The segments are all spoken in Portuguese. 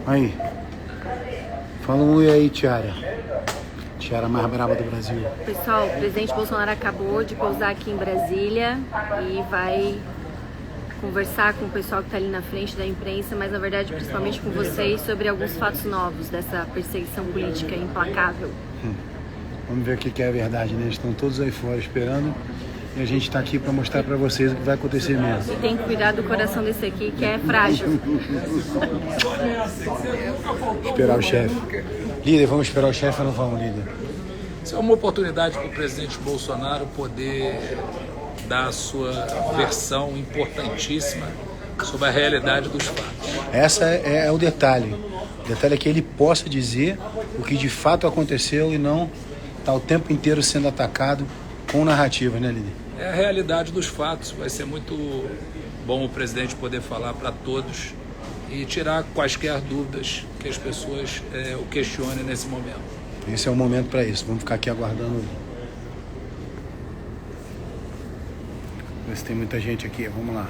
Aí. Fala um oi aí, Tiara. Tiara mais brava do Brasil. Pessoal, o presidente Bolsonaro acabou de pousar aqui em Brasília e vai conversar com o pessoal que está ali na frente da imprensa, mas na verdade principalmente com vocês, sobre alguns fatos novos dessa perseguição política implacável. Vamos ver o que é a verdade, né? Eles estão todos aí fora esperando e a gente está aqui para mostrar para vocês o que vai acontecer mesmo. E tem que cuidar do coração desse aqui, que é frágil. Esperar o chefe. Líder, vamos esperar o chefe ou não vamos, líder? Isso é uma oportunidade para o presidente Bolsonaro poder dar a sua versão importantíssima sobre a realidade dos fatos. Essa é o detalhe. O detalhe é que ele possa dizer o que de fato aconteceu e não estar o tempo inteiro sendo atacado com narrativa, né, líder? É a realidade dos fatos. Vai ser muito bom o presidente poder falar para todos e tirar quaisquer dúvidas que as pessoas o questionem nesse momento. Esse é o momento para isso. Vamos ficar aqui aguardando. Ver se tem muita gente aqui. Vamos lá.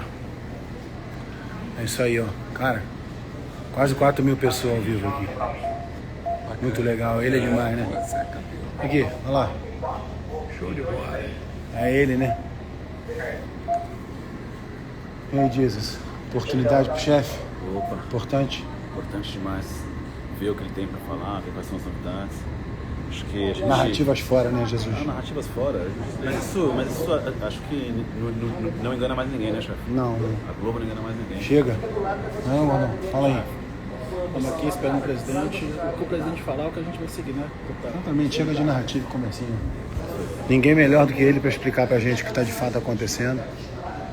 É isso aí, ó. Cara, quase 4.000 pessoas ao vivo aqui. Muito legal. Ele é demais, né? Aqui, olha lá. Show de bola. É ele, né? E aí, Jesus? Oportunidade pro chefe? Opa, Importante? importante demais ver o que ele tem para falar, ver quais são as novidades. Acho que a gente... Narrativas fora, né, Jesus? narrativas fora. Mas isso acho que não engana mais ninguém, né, chefe? Não. A Globo não engana mais ninguém. Chega? Não, não. Fala aí. Estamos aqui esperando o presidente. O que o presidente falar é o que a gente vai seguir, né? Exatamente, chega de narrativa e comercinho. Ninguém melhor do que ele para explicar pra gente o que está de fato acontecendo,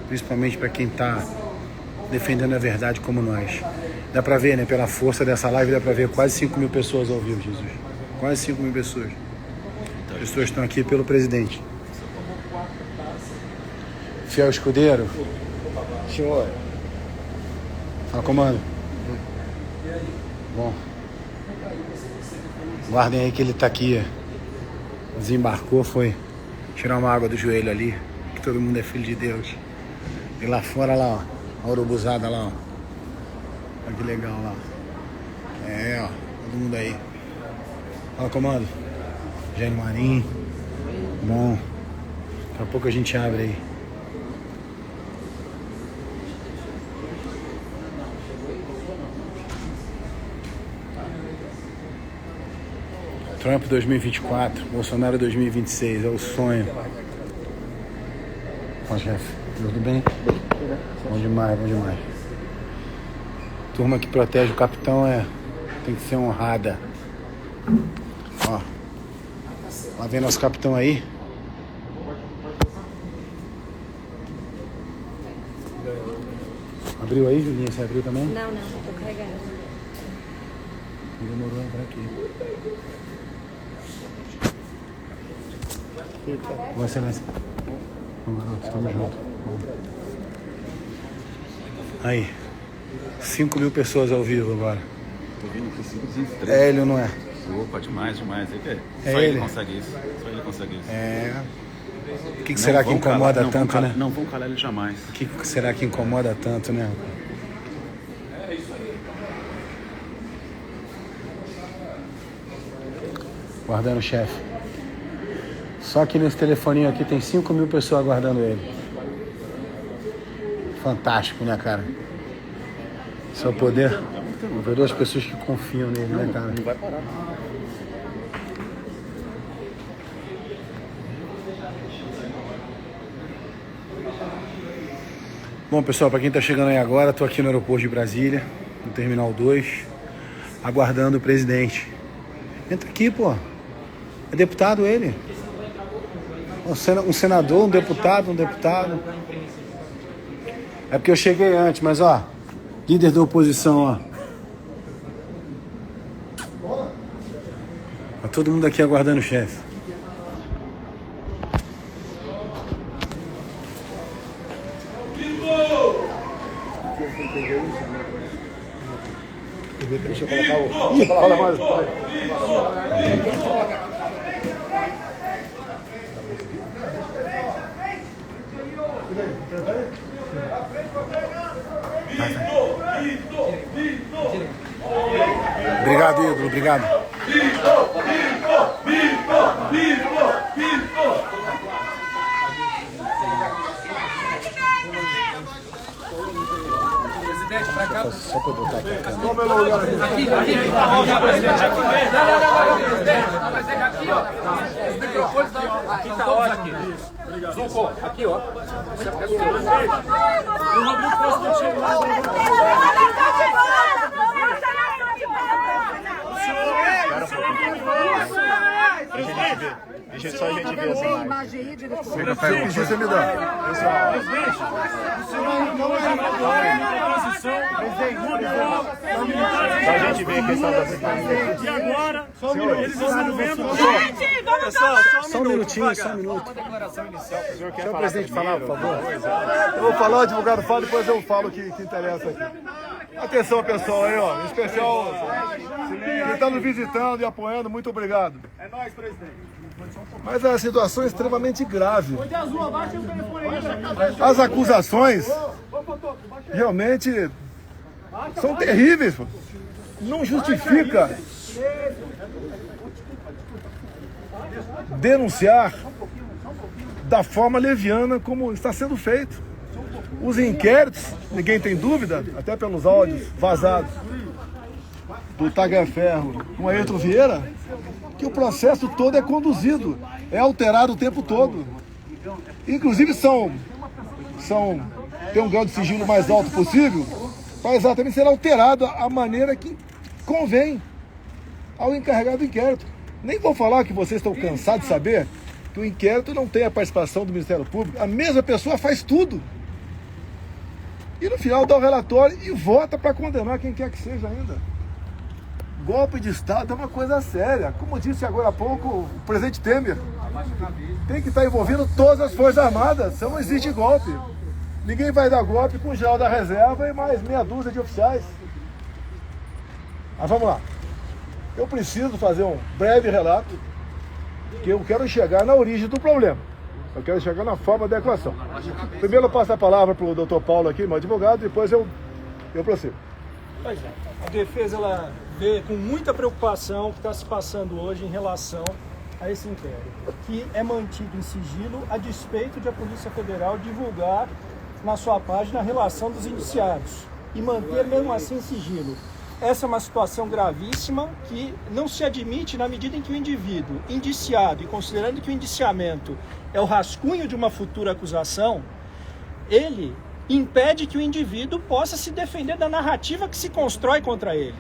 principalmente para quem está defendendo a verdade como nós. Dá pra ver, né, pela força dessa live, dá pra ver quase 5.000 pessoas ao vivo, Jesus. Quase 5.000 pessoas. As pessoas estão aqui pelo presidente. Fiel escudeiro. Senhor. Fala, comando. Bom. Guardem aí que ele tá aqui. Desembarcou, foi tirar uma água do joelho ali. Que todo mundo é filho de Deus. E lá fora, lá, ó. A urubuzada lá, ó. Olha que legal lá. É, ó. Todo mundo aí. Fala, comando. Gênio Marinho. Bom. Daqui a pouco a gente abre aí. Trump 2024, Bolsonaro 2026, é o sonho. Ó, chefe, tudo bem? Bom demais, bom demais. Turma que protege o capitão tem que ser honrada. Ó, lá vem nosso capitão aí. Abriu aí, Julinha? Você abriu também? Não, tô carregando. Demorou a entrar aqui. Vossa Excelência. Estamos juntos. Aí. 5.000 pessoas ao vivo agora. Tô vendo aqui 503. É ele ou não é? Opa, demais. É Só ele? ele consegue isso. Só ele consegue isso. É. O que será que incomoda tanto, né? Não vão calar ele jamais. O que será que incomoda tanto, né? Guardando o chefe. Só que nesse telefoninho aqui tem 5.000 pessoas aguardando ele. Fantástico, né, cara? Seu poder. Ver duas pessoas que confiam nele, né, cara? Não vai parar. Bom, pessoal, para quem tá chegando aí agora, tô aqui no aeroporto de Brasília, no Terminal 2, aguardando o presidente. Entra aqui, pô. É deputado ele. Um senador, um deputado. É porque eu cheguei antes, mas ó, líder da oposição, ó. Tá todo mundo aqui aguardando o chefe. Deixa eu colocar o... Deixa eu colocar mais. Obrigado, ídolo, obrigado. Presidente, pra cá. Só pra botar pra cá. Aqui, ó. Os microfones aqui tá ótimo. Zucco, aqui, ó. O Rodrigo Constantino lá. Deixa só a gente ver essa imagem. Você me dá. Só a gente ver a questão da segurança. E agora, eles estão vendo. Só um minutinho, só um minuto. Deixa o presidente falar, por favor. Eu vou falar, advogado fala, depois eu falo o que interessa aqui. Atenção, pessoal, aí, ó. Em especial, quem está nos visitando e apoiando, muito obrigado. É nóis, presidente. Mas a situação é extremamente grave. As acusações realmente são terríveis. Pô. Não justifica denunciar da forma leviana como está sendo feito. Os inquéritos, ninguém tem dúvida, até pelos áudios vazados do Tagliaferro com Ayrton Vieira, que o processo todo é conduzido, é alterado o tempo todo. Inclusive tem um grau de sigilo mais alto possível para exatamente ser alterado a maneira que convém ao encarregado do inquérito. Nem vou falar que vocês estão cansados de saber que o inquérito não tem a participação do Ministério Público. A mesma pessoa faz tudo. E no final dá o relatório e vota para condenar quem quer que seja ainda. Golpe de Estado é uma coisa séria. Como disse agora há pouco o presidente Temer, tem que estar envolvendo todas as Forças Armadas, senão não existe golpe. Ninguém vai dar golpe com o geral da reserva e mais meia dúzia de oficiais. Mas vamos lá. Eu preciso fazer um breve relato, que eu quero chegar na origem do problema. Eu quero chegar na forma da equação. Primeiro eu passo a palavra para o doutor Paulo aqui, meu advogado, depois eu prossigo. Pois é. A defesa ela vê com muita preocupação o que está se passando hoje em relação a esse inquérito, que é mantido em sigilo a despeito de a Polícia Federal divulgar na sua página a relação dos indiciados e manter mesmo assim em sigilo. Essa é uma situação gravíssima que não se admite na medida em que o indivíduo indiciado, e considerando que o indiciamento é o rascunho de uma futura acusação, ele impede que o indivíduo possa se defender da narrativa que se constrói contra ele.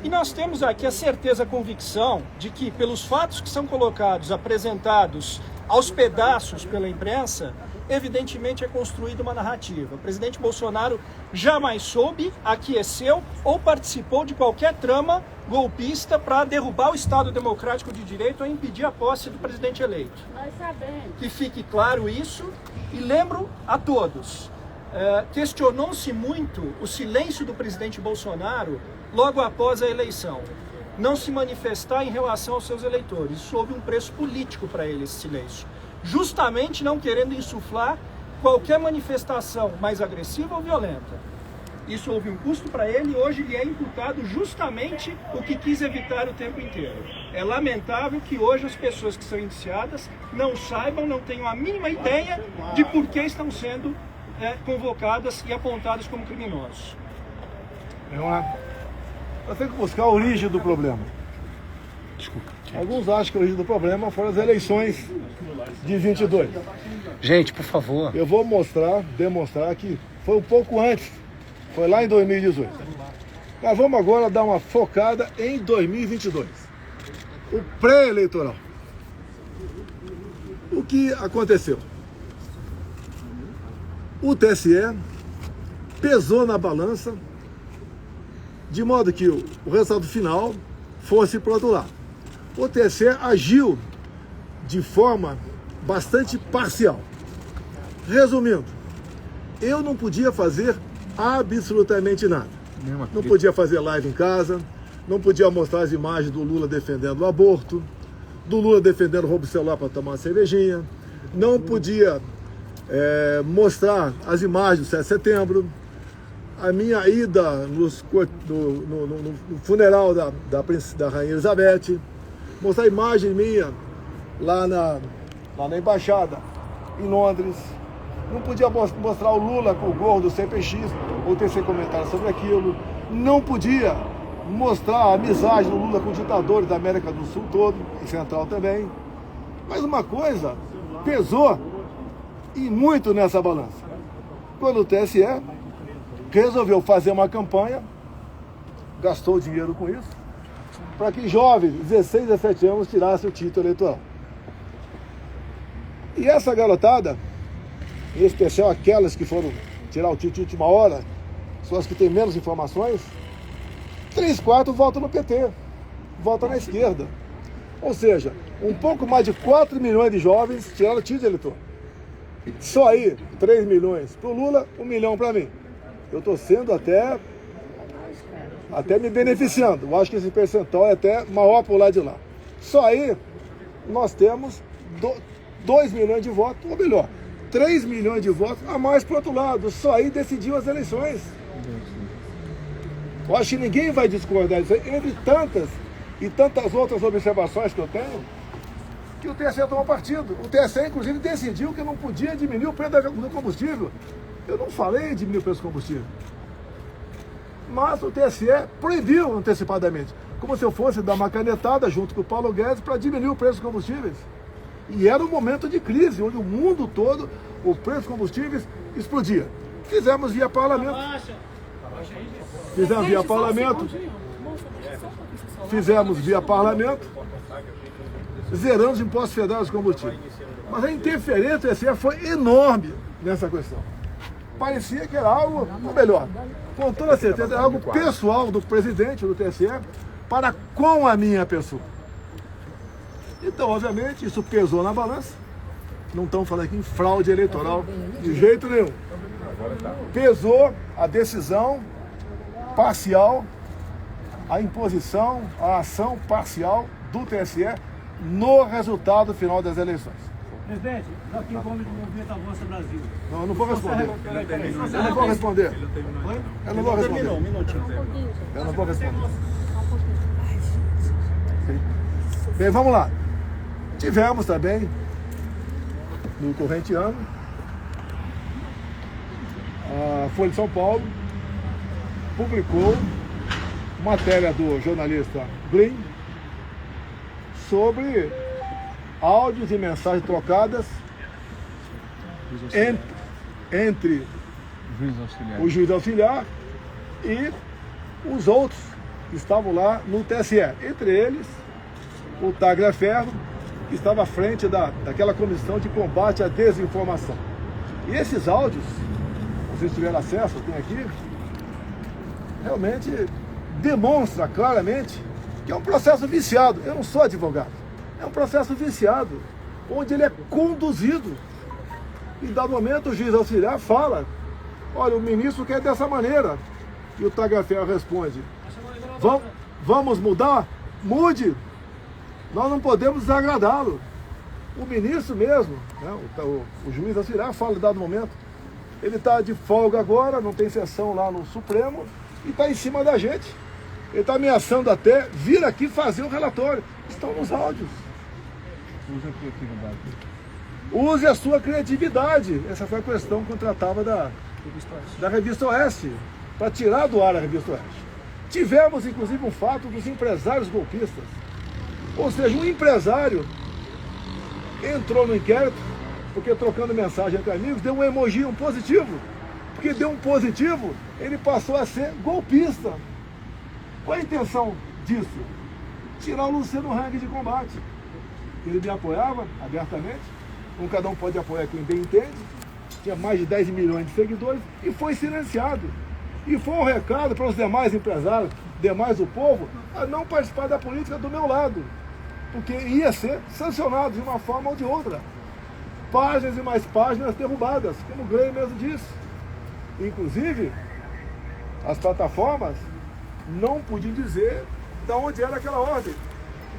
E nós temos aqui a certeza, a convicção de que, pelos fatos que são colocados, apresentados aos pedaços pela imprensa, evidentemente é construída uma narrativa. O presidente Bolsonaro jamais soube, aqueceu ou participou de qualquer trama golpista para derrubar o Estado Democrático de Direito ou impedir a posse do presidente eleito. Que fique claro isso e lembro a todos, questionou-se muito o silêncio do presidente Bolsonaro logo após a eleição. Não se manifestar em relação aos seus eleitores. Isso houve um preço político para ele, esse silêncio. Justamente não querendo insuflar qualquer manifestação mais agressiva ou violenta. Isso houve um custo para ele e hoje lhe é imputado justamente o que quis evitar o tempo inteiro. É lamentável que hoje as pessoas que são indiciadas não saibam, não tenham a mínima ideia de por que estão sendo convocadas e apontadas como criminosos. Eu tenho que buscar a origem do problema. Desculpa. Alguns acham que a origem do problema foram as eleições de 22. Gente, por favor. Eu vou demonstrar que foi um pouco antes. Foi lá em 2018. Mas vamos agora dar uma focada em 2022. O pré-eleitoral. O que aconteceu? O TSE pesou na balança de modo que o resultado final fosse para o outro lado. O TSE agiu de forma bastante parcial. Resumindo, eu não podia fazer absolutamente nada. Não podia fazer live em casa, não podia mostrar as imagens do Lula defendendo o aborto, do Lula defendendo o roubo de celular para tomar uma cervejinha, não podia mostrar as imagens do 7 de setembro, a minha ida no funeral da Rainha Elizabeth, mostrar a imagem minha lá na embaixada em Londres. Não podia mostrar o Lula com o gorro do CPX ou tecer comentário sobre aquilo. Não podia mostrar a amizade do Lula com ditadores da América do Sul todo, e Central também. Mas uma coisa pesou e muito nessa balança. Quando o TSE resolveu fazer uma campanha, gastou dinheiro com isso, para que jovens, 16, 17 anos, tirassem o título eleitoral. E essa garotada, em especial aquelas que foram tirar o título de última hora, são as que têm menos informações, 3/4 votam no PT, votam na esquerda. Ou seja, um pouco mais de 4 milhões de jovens tiraram o título eleitor. Só aí, 3 milhões para o Lula, 1 milhão para mim. Eu estou sendo até me beneficiando. Eu acho que esse percentual é até maior por lá de lá. Só aí nós temos 2 milhões de votos, ou melhor, 3 milhões de votos a mais para o outro lado. Só aí decidiu as eleições. Eu acho que ninguém vai discordar disso. Entre tantas e tantas outras observações que eu tenho, que o TSE tomou partido. O TSE, inclusive, decidiu que não podia diminuir o preço do combustível. Eu não falei em diminuir o preço do combustível. Mas o TSE proibiu antecipadamente. Como se eu fosse dar uma canetada junto com o Paulo Guedes para diminuir o preço dos combustíveis. E era um momento de crise, onde o mundo todo, o preço dos combustíveis explodia. Fizemos via parlamento. Fizemos via parlamento, zerando os impostos federais de combustível. Mas a interferência do TSE foi enorme nessa questão. Parecia que era algo, ou melhor, com toda certeza, era algo pessoal do presidente do TSE para com a minha pessoa. Então, obviamente, isso pesou na balança. Não estamos falando aqui em fraude eleitoral de jeito nenhum. Pesou a decisão parcial, a imposição, a ação parcial do TSE no resultado final das eleições. Presidente, Joaquim Gomes do Movimento Avança Brasil. Não, eu não vou responder. Eu não vou responder. Eu não vou responder. Eu não vou responder. Bem, vamos lá. Tivemos também, no corrente ano, a Folha de São Paulo publicou matéria do jornalista Glyn sobre áudios e mensagens trocadas entre o juiz auxiliar e os outros que estavam lá no TSE. Entre eles, o Tagliaferro, que estava à frente daquela comissão de combate à desinformação. E esses áudios, se vocês tiverem acesso, tem aqui, realmente demonstra claramente que é um processo viciado. Eu não sou advogado. É um processo viciado, onde ele é conduzido. E, dado momento, o juiz auxiliar fala: olha, o ministro quer dessa maneira. E o Tagliaferro responde: vamos mudar? Mude! Nós não podemos desagradá-lo. O ministro mesmo, né, o juiz auxiliar fala, dado momento, ele está de folga agora, não tem sessão lá no Supremo, e está em cima da gente. Ele está ameaçando até vir aqui fazer o relatório. Estão nos áudios. Use a sua criatividade. Essa foi a questão que eu tratava da Revista Oeste, para tirar do ar a Revista Oeste. Tivemos, inclusive, um fato dos empresários golpistas. Ou seja, um empresário entrou no inquérito, porque trocando mensagem entre amigos, deu um emoji, um positivo. Porque deu um positivo, ele passou a ser golpista. Qual a intenção disso? Tirar o Luciano Hang de combate. Ele me apoiava abertamente, como cada um pode apoiar quem bem entende, tinha mais de 10 milhões de seguidores, e foi silenciado. E foi um recado para os demais empresários, demais do povo, a não participar da política do meu lado, porque ia ser sancionado de uma forma ou de outra. Páginas e mais páginas derrubadas, como o Glyn mesmo disse. Inclusive, as plataformas não podiam dizer de onde era aquela ordem.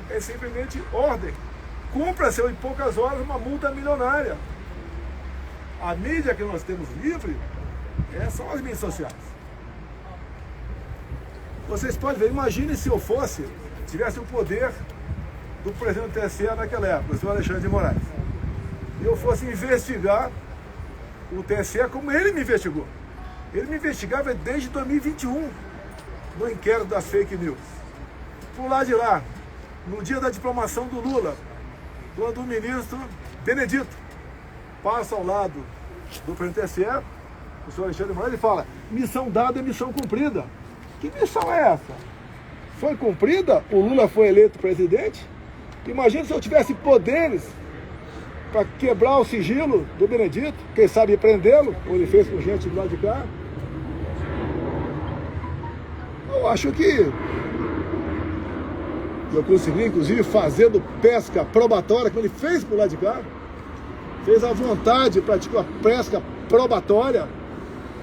É simplesmente ordem. Cumpra-se em poucas horas uma multa milionária. A mídia que nós temos livre são as mídias sociais. Vocês podem ver, imagine se eu tivesse o poder do presidente do TSE naquela época, o senhor Alexandre de Moraes, e eu fosse investigar o TSE como ele me investigou. Ele me investigava desde 2021, no inquérito das fake news. Por lá de lá, no dia da diplomação do Lula, quando o ministro Benedito passa ao lado do presidente do TSE, o senhor Alexandre de Moraes, ele fala: missão dada é missão cumprida. Que missão é essa? Foi cumprida? O Lula foi eleito presidente? Imagina se eu tivesse poderes para quebrar o sigilo do Benedito, quem sabe prendê-lo, ou ele fez com gente do lado de cá. Eu acho que eu consegui, inclusive, fazendo pesca probatória, como ele fez por lá de cá, fez à vontade, praticou a pesca probatória,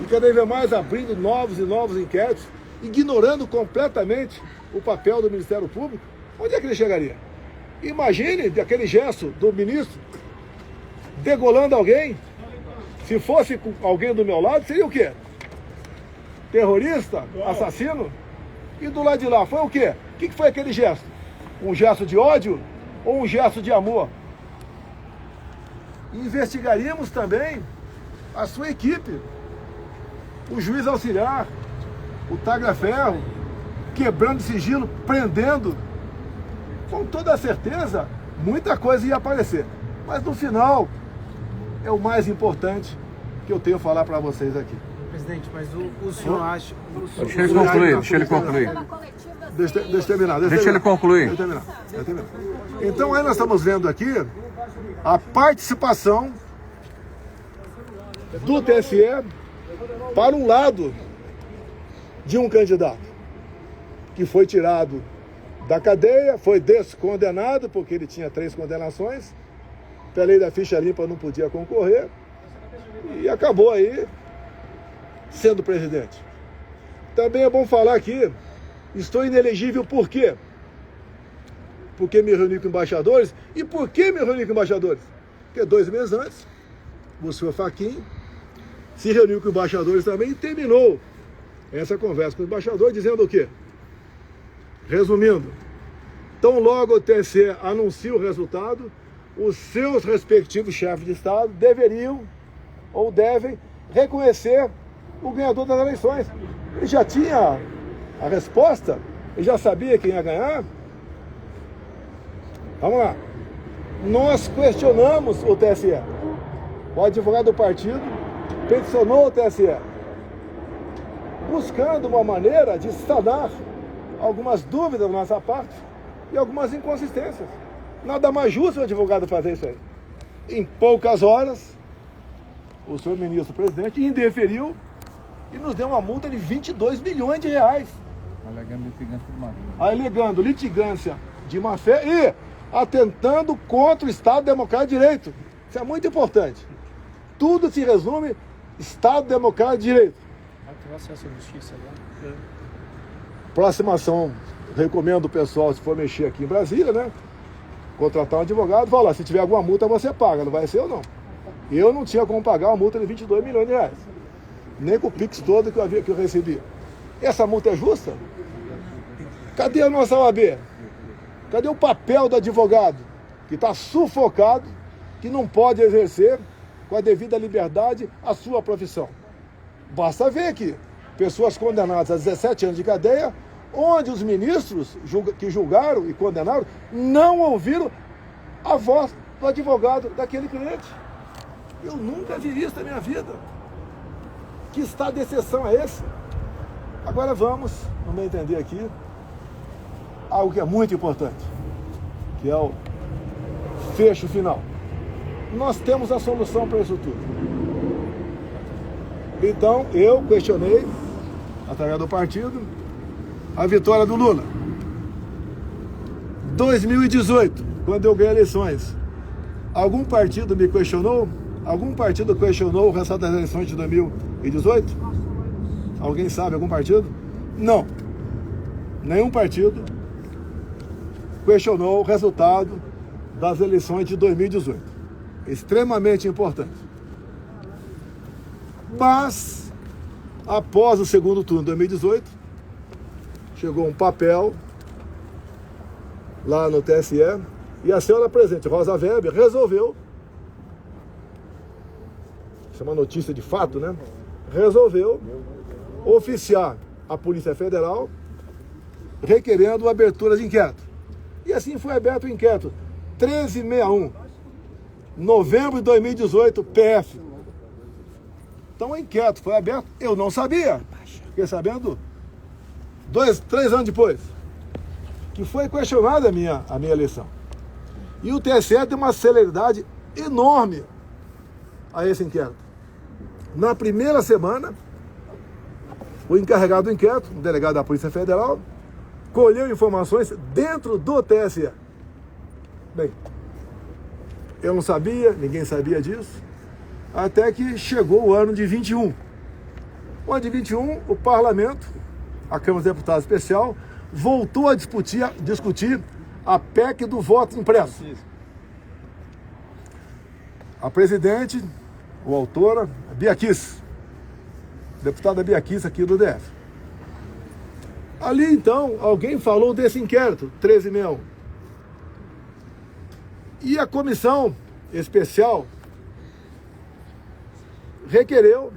e cada vez mais abrindo novos e novos inquéritos, ignorando completamente o papel do Ministério Público. Onde é que ele chegaria? Imagine aquele gesto do ministro degolando alguém. Se fosse com alguém do meu lado, seria o quê? Terrorista? Assassino? E do lado de lá, foi o quê? O que foi aquele gesto? Um gesto de ódio ou um gesto de amor? Investigaríamos também a sua equipe. O juiz auxiliar, o tagliaferro, quebrando sigilo, prendendo. Com toda certeza, muita coisa ia aparecer. Mas no final, é o mais importante que eu tenho a falar para vocês aqui. Presidente, mas o senhor acha... Deixa ele concluir, deixa ele concluir. Deixa eu terminar. Deixa ele concluir. Deixa eu terminar. Então aí nós estamos vendo aqui a participação do TSE para um lado de um candidato que foi tirado da cadeia, foi descondenado, porque ele tinha 3 condenações, pela lei da ficha limpa não podia concorrer, e acabou aí sendo presidente. Também é bom falar aqui, estou inelegível por quê? Porque me reuni com embaixadores. E por que me reuni com embaixadores? Porque 2 meses antes, o senhor Fachin se reuniu com embaixadores também e terminou essa conversa com o embaixador dizendo o quê? Resumindo, tão logo o TSE anuncia o resultado, os seus respectivos chefes de Estado deveriam ou devem reconhecer o ganhador das eleições. Ele já tinha a resposta, ele já sabia quem ia ganhar. Vamos lá. Nós questionamos o TSE. O advogado do partido peticionou o TSE, buscando uma maneira de sanar algumas dúvidas da nossa parte e algumas inconsistências. Nada mais justo o advogado fazer isso aí. Em poucas horas, o senhor ministro presidente indeferiu e nos deu uma multa de 22 milhões de reais. Alegando litigância de má-fé e atentando contra o Estado Democrático de Direito. Isso é muito importante. Tudo se resume Estado Democrático de Direito. Acesso à justiça agora. Próxima ação, recomendo o pessoal, se for mexer aqui em Brasília, né? Contratar um advogado, falar, se tiver alguma multa você paga, não vai ser eu não. Eu não tinha como pagar uma multa de 22 milhões de reais. Nem com o Pix todo que eu recebi. Essa multa é justa? Cadê a nossa OAB? Cadê o papel do advogado? Que está sufocado, que não pode exercer com a devida liberdade a sua profissão. Basta ver aqui, pessoas condenadas a 17 anos de cadeia, onde os ministros que julgaram e condenaram não ouviram a voz do advogado daquele cliente. Eu nunca vi isso na minha vida. Que estado de exceção é esse? Agora vamos, no meu entender aqui, algo que é muito importante, que é o fecho final. Nós temos a solução para isso tudo. Então, eu questionei, através do partido, a vitória do Lula. 2018, quando eu ganhei eleições, algum partido me questionou? Algum partido questionou o resultado das eleições de 2018? Alguém sabe, algum partido? Não. Nenhum partido questionou o resultado das eleições de 2018. Extremamente importante. Mas, após o segundo turno de 2018, chegou um papel lá no TSE e a senhora presidente Rosa Weber resolveu, isso é uma notícia de fato, né? Resolveu oficiar a Polícia Federal requerendo abertura de inquérito. E assim foi aberto o inquérito 1361, novembro de 2018, PF. Então o inquérito foi aberto, eu não sabia, fiquei sabendo 3 anos depois, que foi questionada a minha eleição. E o TSE deu uma celeridade enorme a esse inquérito. Na primeira semana, o encarregado do inquérito, o delegado da Polícia Federal, colheu informações dentro do TSE. Bem, eu não sabia, ninguém sabia disso, até que chegou o ano de 21. O ano de 21, o Parlamento, a Câmara dos Deputados Especial, voltou a discutir a PEC do voto impresso. A presidente, ou autora, a Bia Kicis, deputada Bia Kicis aqui do DF. Ali, então, alguém falou desse inquérito, 1361. E a comissão especial requereu,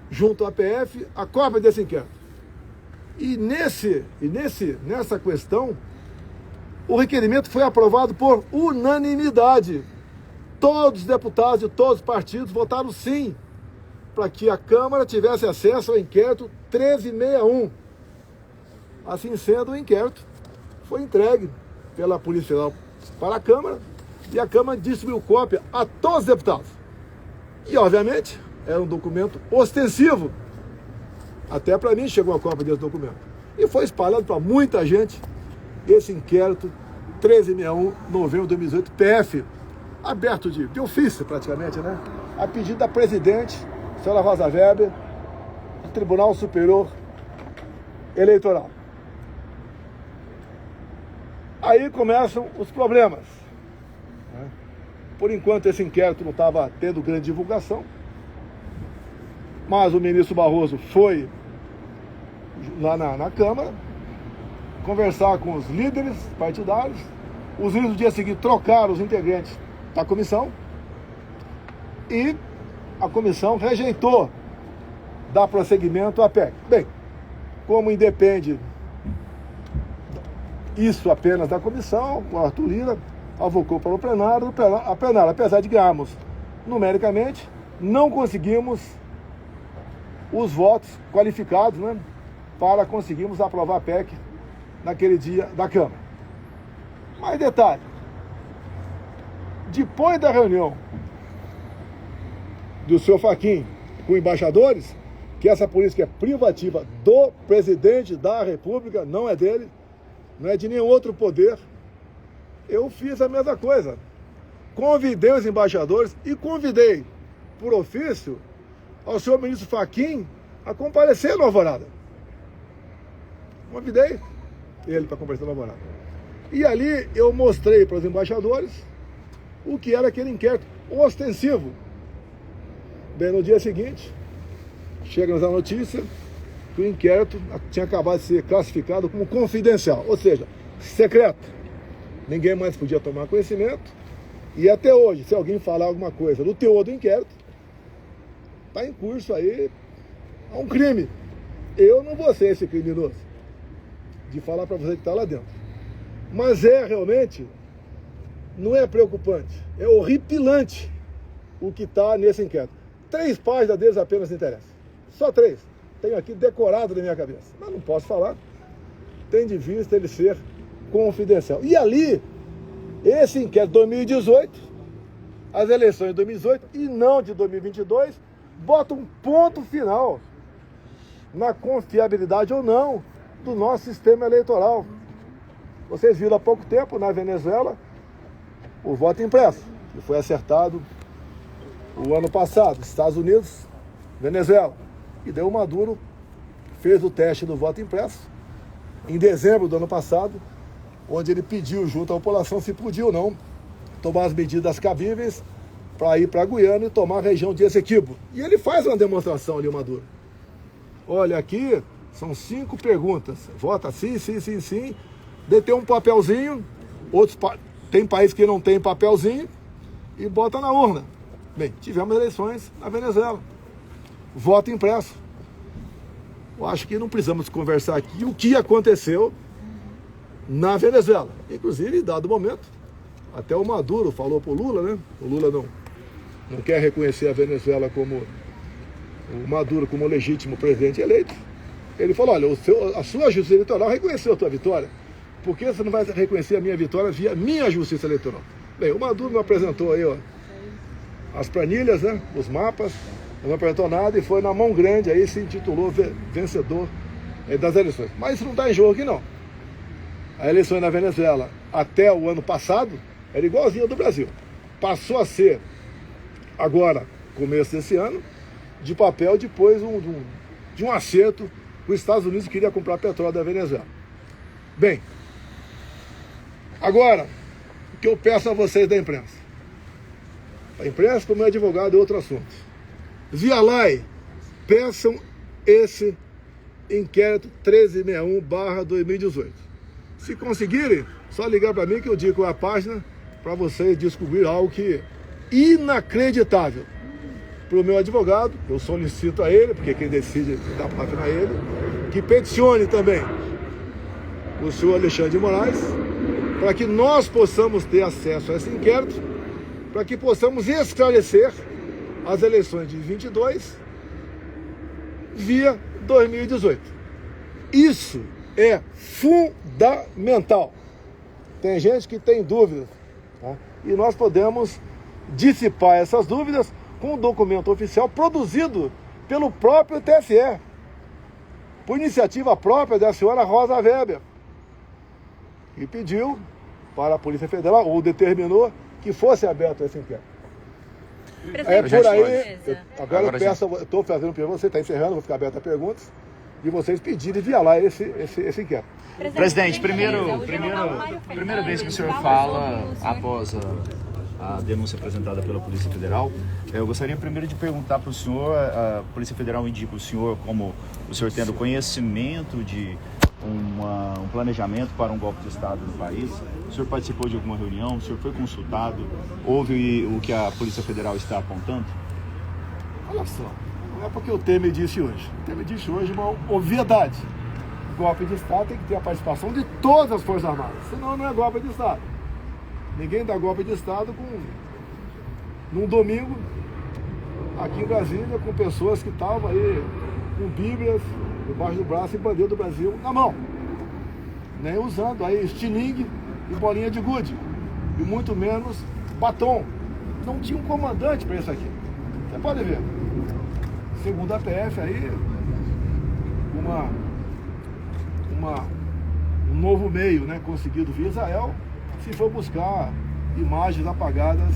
junto à PF, a cópia desse inquérito. E nessa questão, o requerimento foi aprovado por unanimidade. Todos os deputados de todos os partidos votaram sim para que a Câmara tivesse acesso ao inquérito 1361. Assim sendo, o inquérito foi entregue pela Polícia Federal para a Câmara e a Câmara distribuiu cópia a todos os deputados. E, obviamente, era um documento ostensivo. Até para mim chegou a cópia desse documento. E foi espalhado para muita gente esse inquérito 1361, novembro de 2018, PF, aberto de ofício praticamente, né? A pedido da presidente, senhora Rosa Weber, do Tribunal Superior Eleitoral. Aí começam os problemas. Por enquanto esse inquérito não estava tendo grande divulgação, mas o ministro Barroso foi lá na Câmara conversar com os líderes partidários. Os líderes no dia seguinte trocaram os integrantes da comissão e a comissão rejeitou dar prosseguimento à PEC. Bem, como independe isso apenas da comissão, o Arthur Lira avocou para o plenário, a plenário, apesar de ganharmos numericamente, não conseguimos os votos qualificados, né, para conseguirmos aprovar a PEC naquele dia da Câmara. Mais detalhe, depois da reunião do senhor Fachin com embaixadores, que essa política é privativa do presidente da República, não é dele, não é de nenhum outro poder, eu fiz a mesma coisa. Convidei os embaixadores e convidei, por ofício, ao senhor ministro Fachin a comparecer no Alvorada. Convidei ele para comparecer no Alvorada. E ali eu mostrei para os embaixadores o que era aquele inquérito ostensivo. Bem, no dia seguinte, chega-nos a notícia que o inquérito tinha acabado de ser classificado como confidencial, ou seja, secreto. Ninguém mais podia tomar conhecimento. E até hoje, se alguém falar alguma coisa do teor do inquérito, está em curso aí um crime. Eu não vou ser esse criminoso de falar para você que está lá dentro. Mas realmente, não é preocupante, é horripilante o que está nesse inquérito. 3 páginas deles apenas interessam. Só 3. Tenho aqui decorado na minha cabeça. Mas não posso falar. Tem de vista ele ser confidencial. E ali, esse inquérito de 2018, as eleições de 2018 e não de 2022, bota um ponto final na confiabilidade ou não do nosso sistema eleitoral. Vocês viram há pouco tempo na Venezuela o voto impresso, que foi acertado o ano passado, Estados Unidos, Venezuela. E daí o Maduro fez o teste do voto impresso em dezembro do ano passado, onde ele pediu junto à população se podia ou não tomar as medidas cabíveis para ir para Guiana e tomar a região de Essequibo. E ele faz uma demonstração ali, o Maduro. Olha, aqui são 5 perguntas. Vota sim, sim, sim, sim. Detém um papelzinho, tem país que não tem papelzinho, e bota na urna. Bem, tivemos eleições na Venezuela. Voto impresso. Eu acho que não precisamos conversar aqui o que aconteceu na Venezuela. Inclusive, em dado momento, até o Maduro falou para o Lula, né? O Lula não quer reconhecer a Venezuela como o Maduro como legítimo presidente eleito. Ele falou, olha, a sua justiça eleitoral reconheceu a tua vitória. Por que você não vai reconhecer a minha vitória via minha justiça eleitoral? Bem, o Maduro me apresentou aí, ó, as planilhas, né? Os mapas, não apresentou nada e foi na mão grande, aí se intitulou vencedor das eleições. Mas isso não está em jogo aqui, não. A eleição na Venezuela, até o ano passado, era igualzinha ao do Brasil. Passou a ser, agora, começo desse ano, de papel depois de um acerto que os Estados Unidos queria comprar petróleo da Venezuela. Bem, agora, o que eu peço a vocês da imprensa? A imprensa, como é advogado, é outro assunto. Via LAI, peçam esse inquérito 1361/2018. Se conseguirem, só ligar para mim que eu digo a página para vocês descobrir algo que é inacreditável. Para o meu advogado, eu solicito a ele, porque quem decide dá para afinar ele, que peticione também o senhor Alexandre de Moraes, para que nós possamos ter acesso a esse inquérito, para que possamos esclarecer as eleições de 22 via 2018. Isso é fundamental. Tem gente que tem dúvidas, tá? E nós podemos dissipar essas dúvidas com um documento oficial produzido pelo próprio TSE, por iniciativa própria da senhora Rosa Weber, e pediu para a Polícia Federal, ou determinou, que fosse aberto esse inquérito. É por aí, agora eu peço, eu estou fazendo pergunta, você está encerrando, vou ficar aberto a perguntas, e vocês pedirem via lá esse inquérito. Presidente, primeira vez que o senhor fala após a denúncia apresentada pela Polícia Federal, eu gostaria primeiro de perguntar para o senhor, a Polícia Federal indica o senhor como o senhor tendo conhecimento de um planejamento para um golpe de Estado no país. O senhor participou de alguma reunião? O senhor foi consultado? Houve o que a Polícia Federal está apontando? Olha só, não é porque o Temer disse hoje. O Temer disse hoje uma obviedade. Golpe de Estado tem que ter a participação de todas as Forças Armadas, senão não é golpe de Estado. Ninguém dá golpe de Estado num domingo, aqui em Brasília, com pessoas que estavam aí com bíblias debaixo do braço e bandeira do Brasil na mão. Nem usando aí estilingue e bolinha de gude. E muito menos batom. Não tinha um comandante para isso aqui. Você pode ver. Segundo a PF aí, um novo meio, né, conseguido via Israel, se for buscar imagens apagadas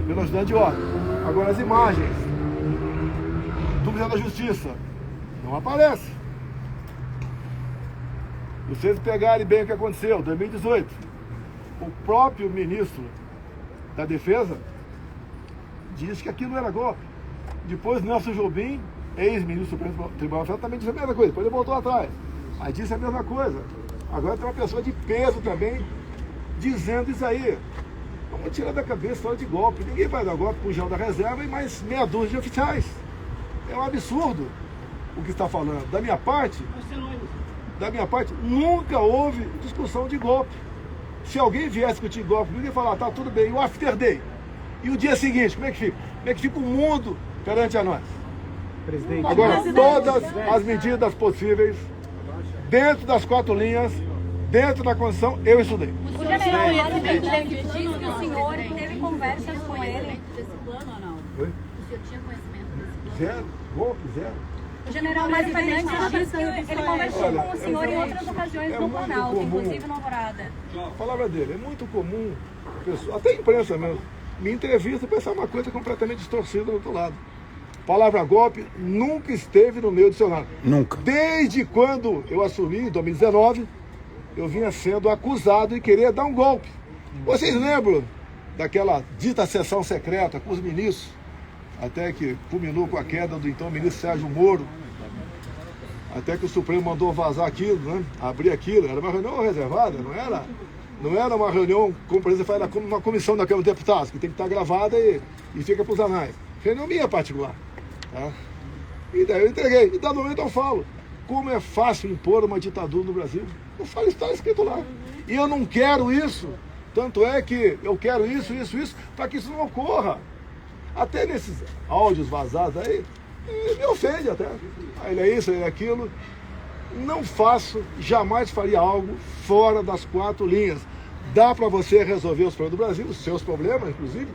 pelo ajudante de ordem. Agora as imagens do Ministério da Justiça não aparece. Se vocês pegarem bem o que aconteceu em 2018, o próprio ministro da Defesa disse que aquilo era golpe. Depois Nelson Jobim, ex-ministro do Supremo Tribunal Federal, também disse a mesma coisa. Depois ele voltou atrás, mas disse a mesma coisa. Agora tem uma pessoa de peso também dizendo isso aí. Vamos tirar da cabeça história de golpe. Ninguém vai dar golpe com o General da Reserva e mais meia dúzia de oficiais. É um absurdo o que está falando. Da minha parte, nunca houve discussão de golpe. Se alguém viesse discutir golpe, ninguém ia falar, tá tudo bem, e o after day? E o dia seguinte, como é que fica? Como é que fica o mundo perante a nós? Presidente, agora, todas as medidas possíveis, dentro das 4 linhas, dentro da Constituição, eu estudei. O general disse que o senhor teve conversas com ele. Desse plano ou não? Oi? O senhor tinha conhecimento desse plano? Zero, golpe, zero. O general mais Fernandes disse que ele conversou com o senhor em outras ocasiões no Planalto, inclusive no Alvorada. A palavra dele, é muito comum, até a imprensa mesmo, me entrevista e pensar uma coisa completamente distorcida do outro lado. A palavra golpe nunca esteve no meu dicionário. Nunca. Desde quando eu assumi, em 2019, eu vinha sendo acusado de querer dar um golpe. Vocês lembram daquela dita sessão secreta com os ministros, até que culminou com a queda do então ministro Sérgio Moro, até que o Supremo mandou vazar aquilo, né? Abrir aquilo. Era uma reunião reservada, não era uma reunião, como o presidente fala, como uma comissão da Câmara dos Deputados, que tem que estar gravada e fica para os anais. Reunião minha particular. Tá? E daí eu entreguei. E dado momento eu falo, como é fácil impor uma ditadura no Brasil. Eu falo, está escrito lá. E eu não quero isso. Tanto é que eu quero isso, para que isso não ocorra. Até nesses áudios vazados aí, me ofende até. Ele é isso, ele é aquilo. Não faço, jamais faria algo fora das 4 linhas. Dá para você resolver os problemas do Brasil, os seus problemas, inclusive,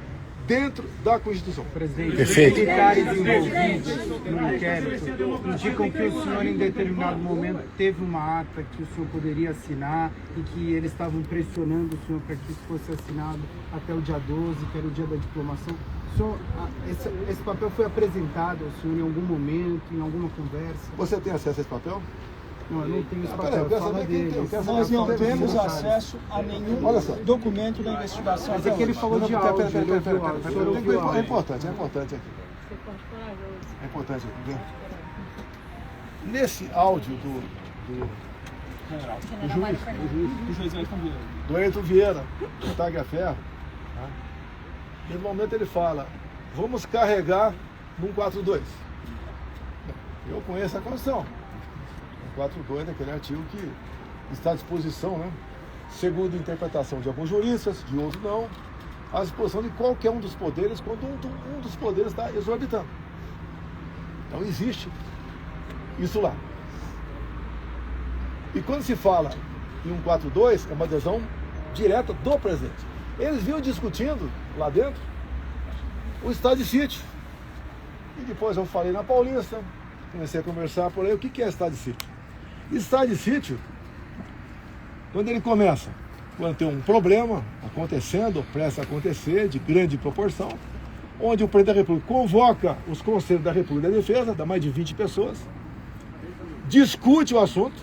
dentro da Constituição. Presidente, Perfeito. os militares envolvidos no inquérito indicam que o senhor, em determinado momento, teve uma ata que o senhor poderia assinar e que eles estavam pressionando o senhor para que isso fosse assinado até o dia 12, que era o dia da diplomação. O senhor, esse papel foi apresentado ao senhor em algum momento, em alguma conversa? Você tem acesso a esse papel? Não, eu não tenho esse Peraí, papel. eu quero Fala saber quem dele. tem. Eu quero saber Nós não quem tem. temos acesso a nenhum documento da investigação. Mas é que ele falou de áudio. É importante aqui. É importante aqui. Nesse áudio do Ayrton Vieira, do Taga Ferro, no momento ele fala, vamos carregar num 4.2. Eu conheço a Constituição. O 4.2 é aquele artigo que está à disposição, né? Segundo a interpretação de alguns juristas, de outros não, à disposição de qualquer um dos poderes quando um dos poderes está exorbitando. Então existe isso lá. E quando se fala em um 4.2, é uma adesão direta do presidente. Eles vinham discutindo lá dentro o estado de sítio. E depois eu falei na Paulista, comecei a conversar por aí, o que é estado de sítio? Estado de sítio, quando ele começa, quando tem um problema acontecendo, ou prestes a acontecer, de grande proporção, onde o presidente da República convoca os conselhos da República da Defesa, dá mais de 20 pessoas, discute o assunto.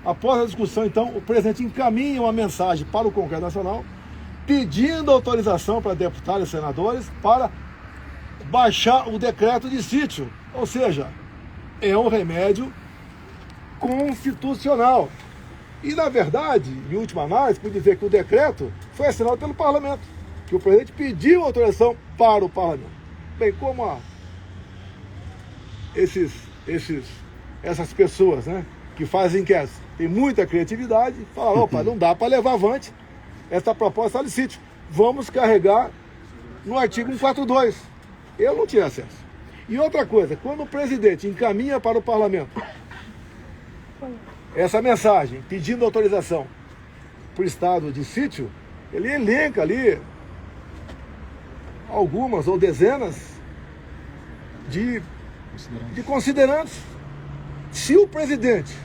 Após a discussão, então, o presidente encaminha uma mensagem para o Congresso Nacional, pedindo autorização para deputados e senadores para baixar o decreto de sítio. Ou seja, é um remédio constitucional. E, na verdade, em última análise, por dizer que o decreto foi assinado pelo Parlamento, que o presidente pediu autorização para o Parlamento. Bem, como essas pessoas, né, que fazem inquéritos, tem muita criatividade, falaram, opa, não dá para levar avante essa proposta de sítio. Vamos carregar no artigo 142. Eu não tinha acesso. E outra coisa, quando o presidente encaminha para o Parlamento essa mensagem pedindo autorização para o estado de sítio, ele elenca ali algumas ou dezenas de considerantes. Se o presidente,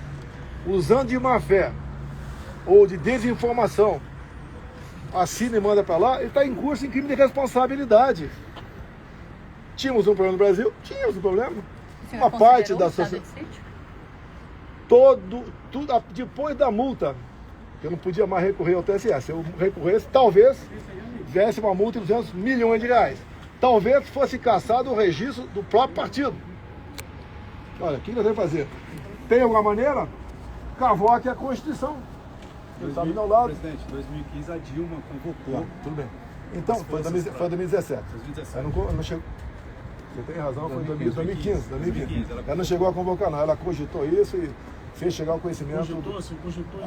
usando de má fé ou de desinformação, assina e manda para lá, ele está em curso em crime de responsabilidade. Tínhamos um problema no Brasil? Tínhamos um problema. Uma parte da sociedade. Tudo, depois da multa, eu não podia mais recorrer ao TSE. Se eu recorresse, talvez tivesse uma multa de 200 milhões de reais. Talvez fosse cassado o registro do próprio partido. Olha, o que nós vamos fazer? Tem alguma maneira? Cavoque a Constituição. Ele está do meu lado. Presidente, em 2015 a Dilma convocou. Tudo bem. Então, foi 2017. 2017. Ela não chegou. Você tem razão, foi em 2015. Ela não chegou a convocar, não. Ela cogitou isso e fez chegar ao conhecimento. Cogitou.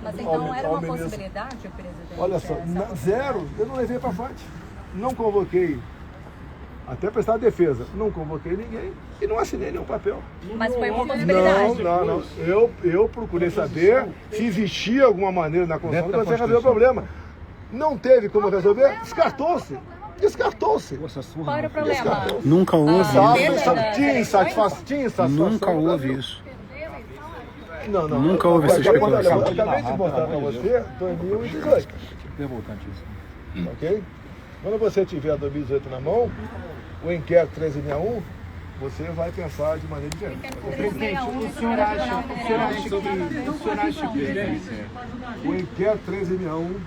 Mas então era uma possibilidade, presidente? Olha só, zero. Eu não levei para frente. Não convoquei. Até prestar defesa. Não convoquei ninguém e não assinei nenhum papel. Mas foi uma possibilidade. Não. Eu procurei saber se existia alguma maneira na Constituição para você resolver o problema. Não teve como resolver, descartou-se. Qual era o problema? Nunca houve isso. Tinha insatisfação. Nunca houve isso. Não. Nunca houve essa especulação. Eu acabei de mostrar para você 2018. Ok? Quando você tiver 2018 na mão, o inquérito 1361, você vai pensar de maneira diferente. Presidente, o senhor acha que o inquérito 1361,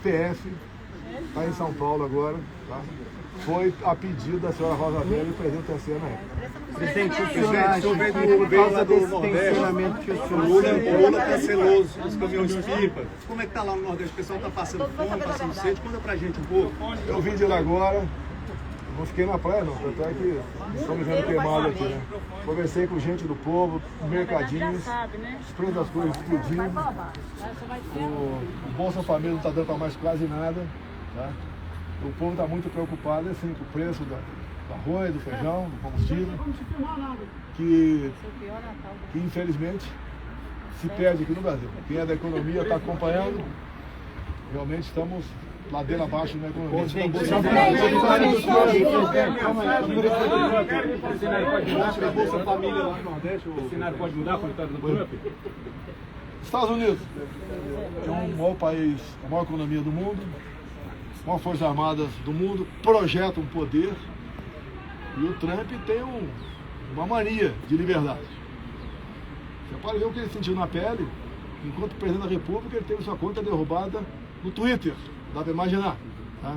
PF, está em São Paulo agora, tá? Foi a pedido da senhora Rosa Weber e o presidente Terceira na época. Presidente, o senhor acha que por causa desse tensionamento que o Lula está celoso dos caminhões de pipa? Como é que está lá no Nordeste? O pessoal está passando fome, passando sede? Conta pra gente um pouco. Eu vim de lá agora, não fiquei na praia não, tanto é que estamos vendo queimado aqui, né? Conversei com gente do povo, mercadinhos, os preços das coisas explodindo, o Bolsa Família não está dando para mais quase nada, tá? O povo está muito preocupado assim, com o preço do arroz, do feijão, do combustível, que infelizmente se perde aqui no Brasil. Quem é da economia está acompanhando, realmente estamos ladeira abaixo na economia. O cenário pode mudar com a vitória do Trump? Estados Unidos é o maior país, a maior economia do mundo, as maiores forças armadas do mundo, projeta um poder, e o Trump tem uma mania de liberdade. Você pode ver o que ele sentiu na pele, enquanto presidente da República ele teve sua conta derrubada no Twitter, dá para imaginar. Tá?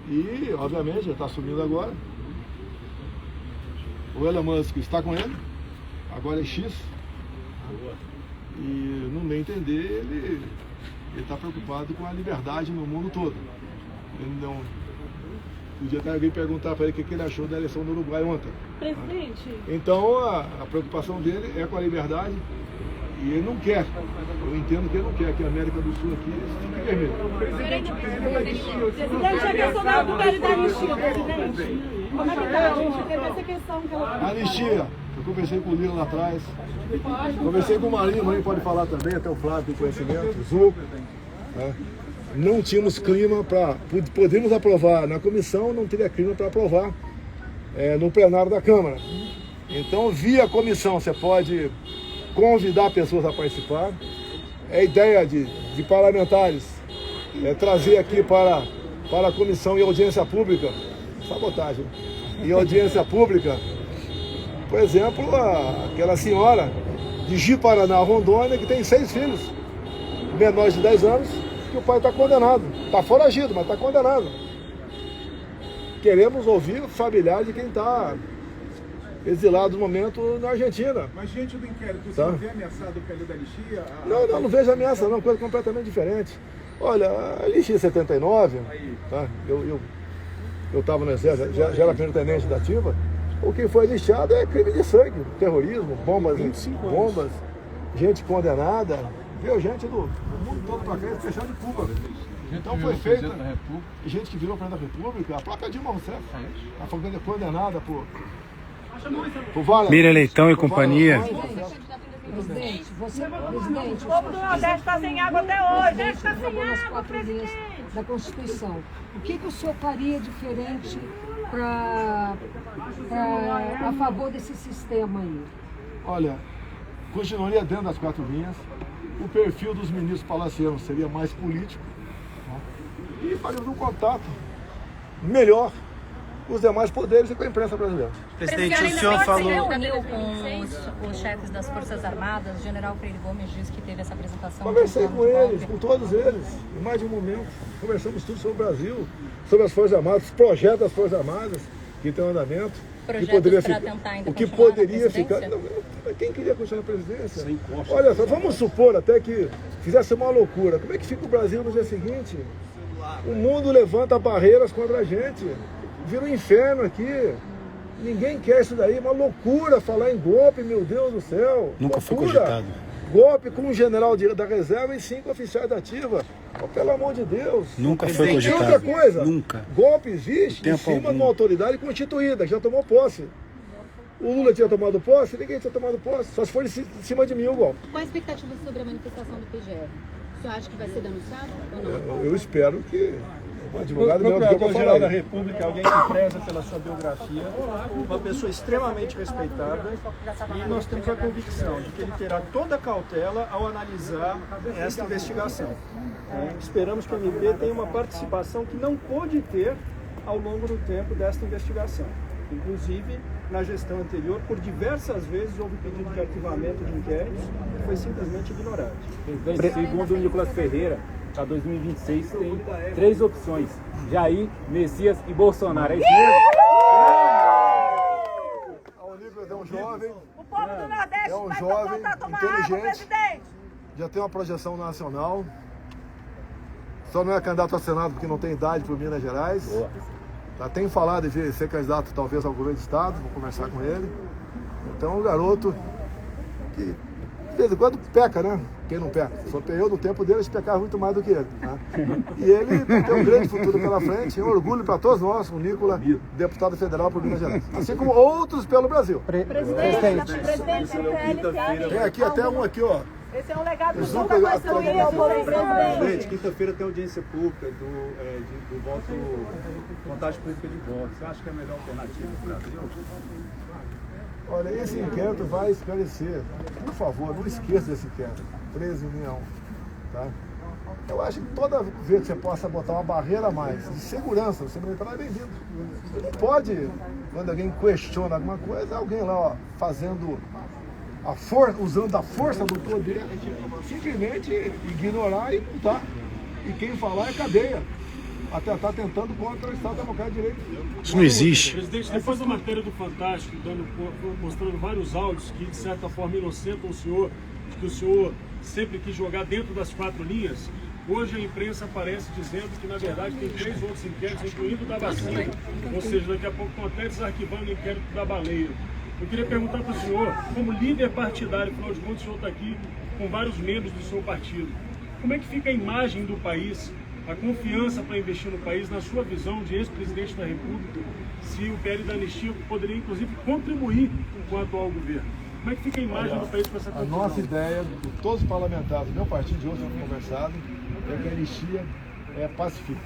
E, obviamente, já está assumindo agora. O Elon Musk está com ele, agora é X. E, no meu entender, ele está preocupado com a liberdade no mundo todo. Ele não... Podia até alguém perguntar para ele o que ele achou da eleição do Uruguai ontem. Presidente. Então, a preocupação dele é com a liberdade e ele não quer. Eu entendo que ele não quer que a América do Sul aqui fique vermelha. Presidente, a questão da pele da anistia, presidente. Como é que está? A gente teve essa questão que ela... Anistia. Eu conversei com o Lira lá atrás. Conversei com o Marinho pode falar também, até o Flávio tem conhecimento, o Zuco. Né? Não tínhamos clima para... Podemos aprovar na comissão, não teria clima para aprovar no plenário da Câmara. Então, via comissão, você pode convidar pessoas a participar. É a ideia de parlamentares trazer aqui para a comissão e audiência pública, sabotagem, e audiência pública, por exemplo, aquela senhora de Ji-Paraná, Rondônia, que tem 6 filhos, menores de 10 anos, que o pai está condenado. Está foragido, mas está condenado. Queremos ouvir familiares de quem está exilado no momento na Argentina. Mas diante do inquérito, você não vê ameaçado o pedido da anistia? Não vejo ameaça não, coisa completamente diferente. Olha, a anistia 79, tá? Eu estava no exército, já era primeiro-tenente da ativa. O que foi anistiado é crime de sangue, terrorismo, bombas, gente condenada, veio gente do mundo todo para cá, fechado de Cuba. Então foi feita, gente que virou presidente da República, a própria Dilma Rousseff, a família condenada por várias... Miriam Leitão e companhia. Presidente, o povo do Nordeste está sem água até hoje. Está sem água, presidente. Da Constituição. O que o senhor faria diferente a favor desse sistema aí? Olha, continuaria dentro das 4 linhas. O perfil dos ministros palacianos seria mais político, né? E faríamos um contato melhor com os demais poderes e com a imprensa brasileira. Presidente, o senhor falou... Você reuniu com os chefes das Forças Armadas? O general Freire Gomes disse que teve essa apresentação. Conversei com eles, com todos eles, em mais de um momento. Conversamos tudo sobre o Brasil, sobre as Forças Armadas, os projetos das Forças Armadas que estão em andamento. Projetos para tentar ainda o que poderia ficar... Quem queria continuar na presidência? Olha só, vamos supor até que fizesse uma loucura. Como é que fica o Brasil no dia seguinte? O mundo levanta barreiras contra a gente. Vira um inferno aqui. Ninguém quer isso daí. Uma loucura falar em golpe, meu Deus do céu. Nunca foi loucura. cogitado. Golpe com um general da reserva e 5 oficiais da ativa. Oh, pelo amor de Deus. Nunca foi cogitado. Outra coisa, nunca. Golpe existe em cima de uma autoridade constituída, que já tomou posse. O Lula tinha tomado posse, ninguém tinha tomado posse. Só se for em cima de mim o golpe. Qual a expectativa sobre a manifestação do PGR? O senhor acha que vai ser denunciado ou não? Eu espero que... O Procurador-Geral da República, alguém que preza pela sua biografia, uma pessoa extremamente respeitada, e nós temos a convicção de que ele terá toda a cautela ao analisar esta investigação. Esperamos que o MP tenha uma participação que não pôde ter ao longo do tempo desta investigação. Inclusive, na gestão anterior, por diversas vezes houve pedido de arquivamento de inquéritos que foi simplesmente ignorado. Segundo o Nicolas Ferreira, para 2026 tem 3 opções: Jair, Messias e Bolsonaro. É isso mesmo? O Nicolas é um jovem. O povo do Nordeste é um vai jovem, tomar água, inteligente. presidente. Já tem uma projeção nacional. Só não é candidato a Senado porque não tem idade para Minas Gerais. Boa. Já tem falado de ser candidato talvez ao governo do estado, vou conversar com ele. Então é um garoto que de vez em quando peca, né? Quem não peca? Só eu no tempo dele, eles pecavam muito mais do que ele. Né? E ele tem um grande futuro pela frente, é um orgulho para todos nós, o Nicolas, deputado federal por Minas Gerais. Assim como outros pelo Brasil. Presidente, Tem aqui até um aqui, ó. esse é um legado do Zucca, Sul, mas também é o Presidente, quinta-feira tem audiência pública do voto, contagem política de votos. Você acha que é a melhor alternativa para o Brasil? Olha, esse inquérito vai esclarecer. Por favor, não esqueça desse inquérito. 13 milhões. Tá? Eu acho que toda vez que você possa botar uma barreira a mais de segurança, o sistema eleitoral é bem-vindo. Pode, quando alguém questiona alguma coisa, alguém lá ó, fazendo a força, usando a força do poder, simplesmente ignorar e multar. E quem falar é cadeia. Até está tentando contra o Estado Democrático de Direito. Isso não existe. Presidente, depois da matéria do Fantástico, mostrando vários áudios que, de certa forma, inocentam o senhor, que o senhor sempre quis jogar dentro das 4 linhas, hoje a imprensa aparece dizendo que, na verdade, tem 3 outros inquéritos, incluindo o da vacina. Ou seja, daqui a pouco estão até desarquivando o inquérito da baleia. Eu queria perguntar para o senhor, como líder partidário, afinal de contas, o senhor está aqui com vários membros do seu partido, como é que fica a imagem do país, a confiança para investir no país, na sua visão de ex-presidente da República, se o PL da anistia poderia, inclusive, contribuir com o atual governo? Como é que fica a imagem do país com essa confusão? A nossa ideia, de todos os parlamentares do meu partido, de hoje temos conversado, é que a anistia é pacífica.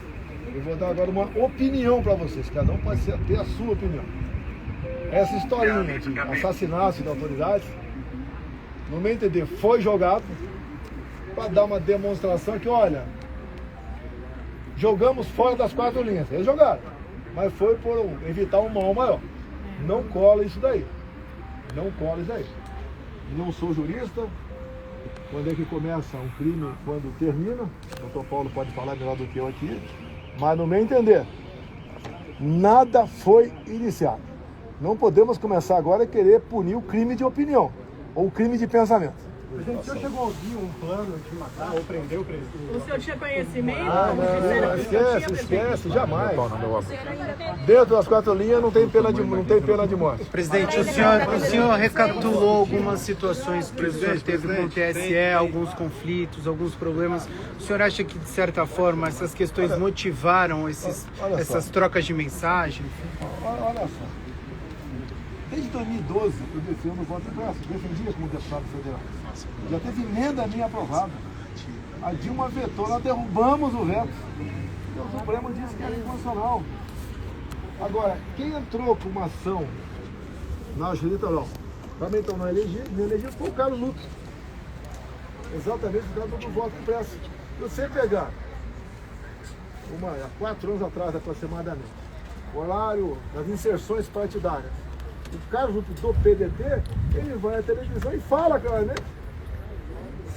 Eu vou dar agora uma opinião para vocês, cada um pode ter a sua opinião. Essa historinha de assassinato de autoridades, no meu entender, foi jogado para dar uma demonstração que, olha, jogamos fora das 4 linhas. Eles jogaram, mas foi por evitar um mal maior. Não cola isso daí. Não cola isso daí. Não sou jurista. Quando é que começa um crime, quando termina. O doutor Paulo pode falar melhor do que eu aqui. Mas no meu entender, nada foi iniciado. Não podemos começar agora a querer punir o crime de opinião ou o crime de pensamento. Presidente, o senhor chegou a ouvir um plano de matar ou prender o presidente? O senhor tinha conhecimento? Não, esquece, jamais. Dentro das 4 linhas não tem pena de morte. Presidente, o senhor recapitulou algumas situações que o senhor teve com o TSE, alguns conflitos, alguns problemas. O senhor acha que, de certa forma, essas questões motivaram essas trocas de mensagem? Olha só. Desde 2012 eu defendo o voto impresso, defendia como deputado federal. Já teve emenda minha aprovada. A Dilma vetou, nós derrubamos o veto. O Supremo disse que era inconstitucional. Agora, quem entrou com uma ação na justiça eleitoral para me tornar elegido foi o Carlos Lucas. Exatamente por causa do voto impresso. Se você pegar há 4 anos atrás aproximadamente, o horário das inserções partidárias, o Carlos do PDT, ele vai à televisão e fala claramente,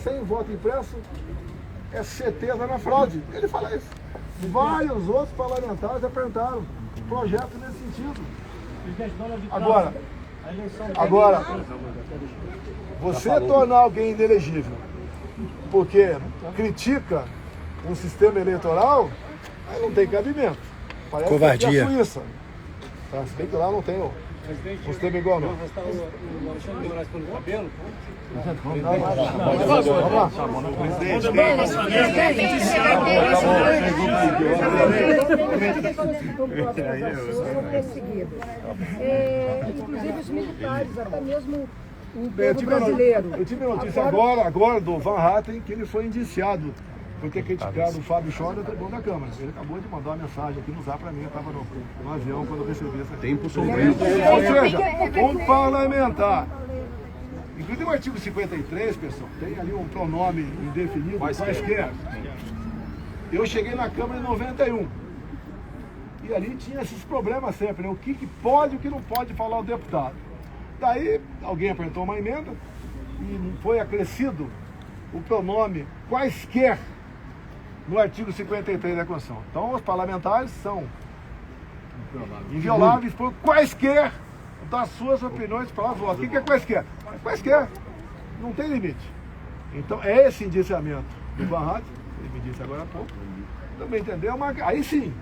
sem voto impresso, é certeza na fraude. Ele fala isso. Vários outros parlamentares apresentaram projetos nesse sentido. Agora, você tornar alguém inelegível porque critica um sistema eleitoral, aí não tem cabimento. Parece covardia. Que é a Suíça. Tá? Se bem que lá não tem o sistema igual não. Inclusive os militares, até mesmo o povo brasileiro. Eu tive notícia agora do Van Hatten, que ele foi indiciado por ter criticado o Fábio Scholl no tribunal da Câmara. Ele acabou de mandar uma mensagem aqui no Zap para mim, eu estava no avião quando eu recebi essa tempo sobrando. Ou seja, um parlamentar. Inclusive o artigo 53, pessoal, tem ali um pronome indefinido, quaisquer. Eu cheguei na Câmara em 91. E ali tinha esses problemas sempre, né? O que pode e o que não pode falar o deputado. Daí alguém apresentou uma emenda e foi acrescido o pronome quaisquer no artigo 53 da Constituição. Então, os parlamentares são invioláveis por quaisquer das suas opiniões para voto. O que é quaisquer? Quaisquer. Não tem limite. Então, é esse indiciamento do Barrato, ele me disse agora há pouco, também entendeu? Aí sim,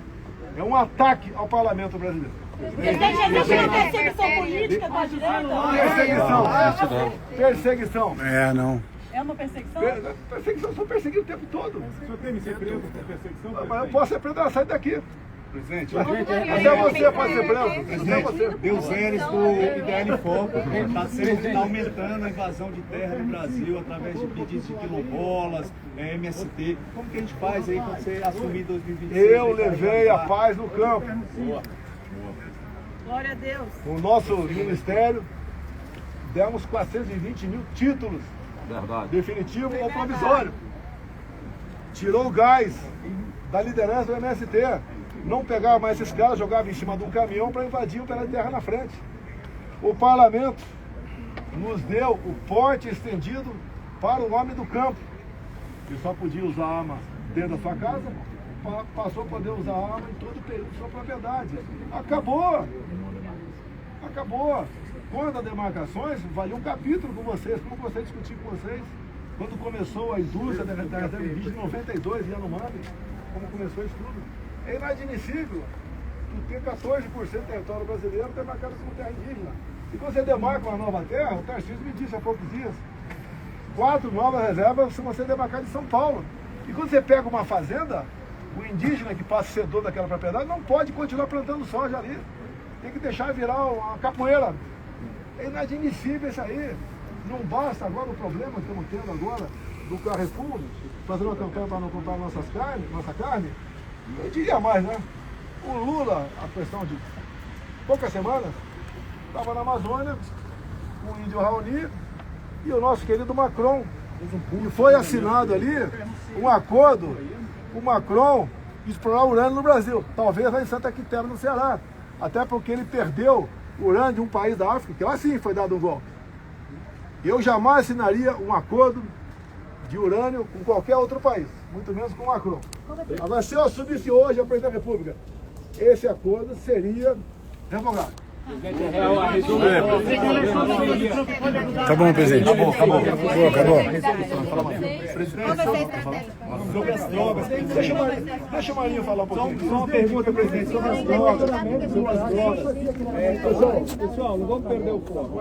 é um ataque ao parlamento brasileiro. Existe uma perseguição política da direita? Perseguição. É, não. É uma perseguição? Perseguição, sou perseguido o tempo todo. O senhor teme ser preso por perseguição? Mas eu posso ser preso, sai daqui. Presidente, até você pode ser preso. Presidente, Deuseres do IDL Foco está aumentando a invasão de terra no Brasil através de pedidos de quilombolas, MST. Como que a gente faz aí quando você assumir 2026? Eu levei a paz no campo. Boa. Glória a Deus. O nosso ministério demos 420 mil títulos. Verdade. Definitivo ou provisório. Tirou o gás da liderança do MST. Não pegava mais esses caras, jogava em cima de um caminhão para invadir o pedaço de terra na frente. O parlamento nos deu o porte estendido para o homem do campo. Ele só podia usar arma dentro da sua casa, passou a poder usar arma em todo o período de sua propriedade. Acabou! Acabou! Quando as demarcações, valia um capítulo com vocês, como eu gostei de discutir com vocês, quando começou a indústria da reserva indígena em 92, em Yanomami, como começou isso tudo. É inadmissível que tem 14% do território brasileiro demarcado como terra indígena. E quando você demarca uma nova terra, o Tarcísio me disse há poucos dias, 4 novas reservas vão ser demarcadas em São Paulo. E quando você pega uma fazenda, o indígena que passa a ser dono daquela propriedade não pode continuar plantando soja ali. Tem que deixar virar uma capoeira. É inadmissível isso aí. Não basta agora o problema que estamos tendo agora do Carrefour, fazendo uma campanha para não comprar nossa carne. Eu diria mais, né? O Lula, a questão de poucas semanas, estava na Amazônia, com o índio Raoni e o nosso querido Macron. E foi assinado ali um acordo com o Macron explorar urânio no Brasil. Talvez lá em Santa Quitéria, no Ceará. Até porque ele perdeu urânio de um país da África, que lá sim foi dado um golpe. Eu jamais assinaria um acordo de urânio com qualquer outro país, muito menos com o Macron. Agora, se eu assumisse hoje a presidente da República, esse acordo seria revogado. Tá bom, presidente. Acabou. Sobre as drogas. Deixa o Marinho falar um pouquinho. Só uma pergunta, presidente, sobre as drogas. Pessoal, não vamos perder o foco.